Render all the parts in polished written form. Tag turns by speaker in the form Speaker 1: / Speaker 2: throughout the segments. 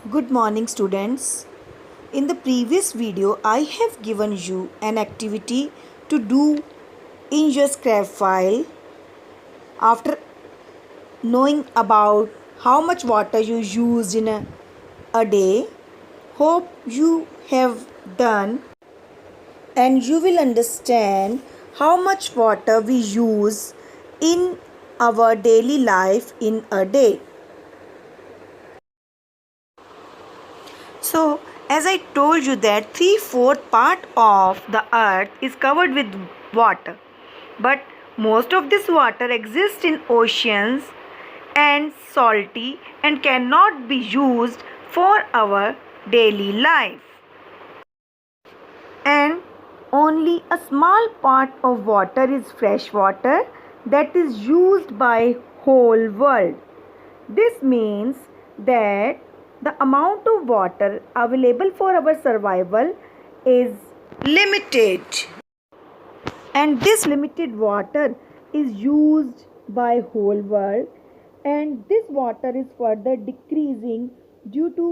Speaker 1: Good morning, students. In the previous video, I have given you an activity to do in your scrap file after knowing about how much water you used in a day. Hope you have done and you will understand how much water we use in our daily life in a day. So, as I told you that 3/4 part of the earth is covered with water, but most of this water exists in oceans and salty and cannot be used for our daily life. And only a small part of water is fresh water that is used by whole world. This means that the amount of water available for our survival is limited. And this limited water is used by whole world, and this water is further decreasing due to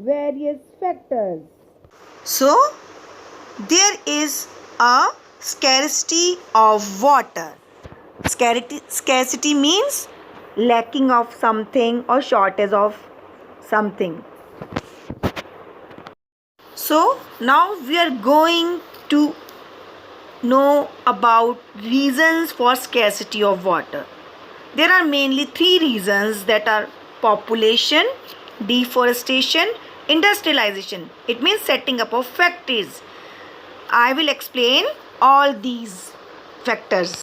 Speaker 1: various factors. So, there is a scarcity of water. Scarcity means lacking of something or shortage of something. So now we are going to know about reasons for scarcity of water. There are mainly three reasons, that are population, deforestation, industrialization. It means setting up of factories. I will explain all these factors.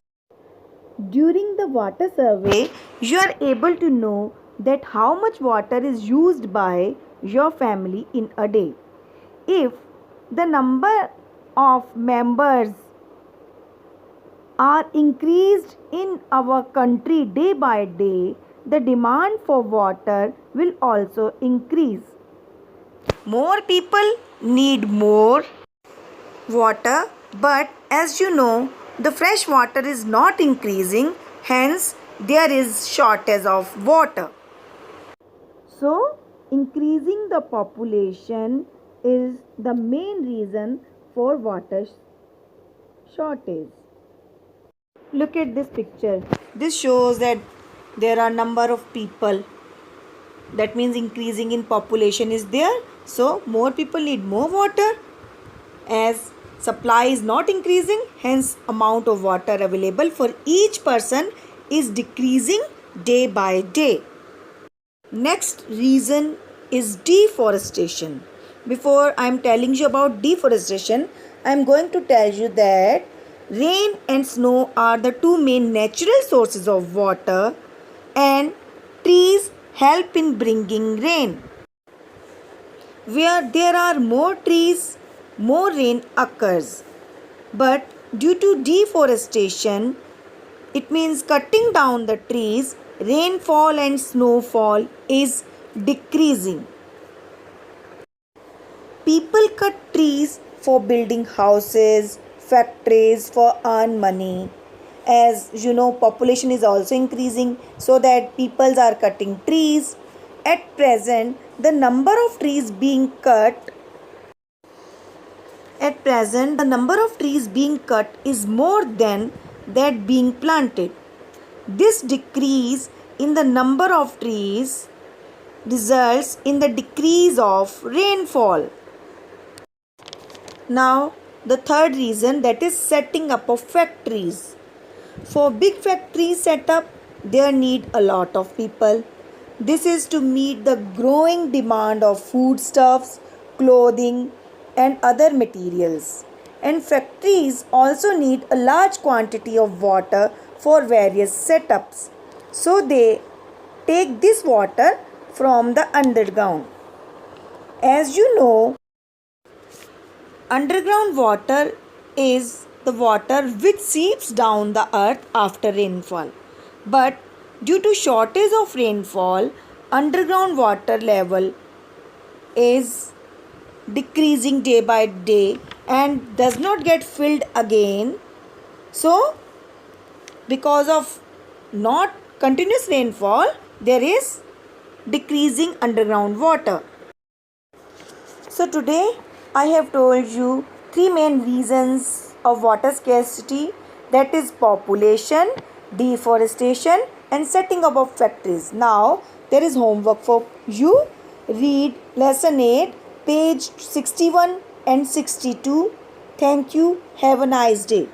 Speaker 1: During the water survey, you are able to know that how much water is used by your family in a day. If the number of members are increased in our country day by day, the demand for water will also increase. More people need more water, but as you know, the fresh water is not increasing, hence there is shortage of water. So, increasing the population is the main reason for water shortage. Look at this picture. This shows that there are number of people. That means increasing in population is there. So, more people need more water. As supply is not increasing, hence amount of water available for each person is decreasing day by day. Next reason is deforestation. Before I am telling you about deforestation, I am going to tell you that rain and snow are the two main natural sources of water, and trees help in bringing rain. Where there are more trees, more rain occurs. But due to deforestation, it means cutting down the trees, rainfall and snowfall is decreasing. People cut trees for building houses, factories for earn money. As you know, population is also increasing, so that people are cutting trees. At present, the number of trees being cut is more than that being planted. This decrease in the number of trees results in the decrease of rainfall. Now, the third reason, that is setting up of factories. For big factories setup, there need a lot of people. This is to meet the growing demand of foodstuffs, clothing, and other materials. And factories also need a large quantity of water for various setups. So they take this water from the underground. As you know, underground water is the water which seeps down the earth after rainfall. But due to shortage of rainfall, underground water level is decreasing day by day and does not get filled again. So, because of not continuous rainfall, there is decreasing underground water. So today I have told you three main reasons of water scarcity, that is population, deforestation and setting up of factories. Now there is homework for you. Read lesson 8 page 61 and 62. Thank you. Have a nice day.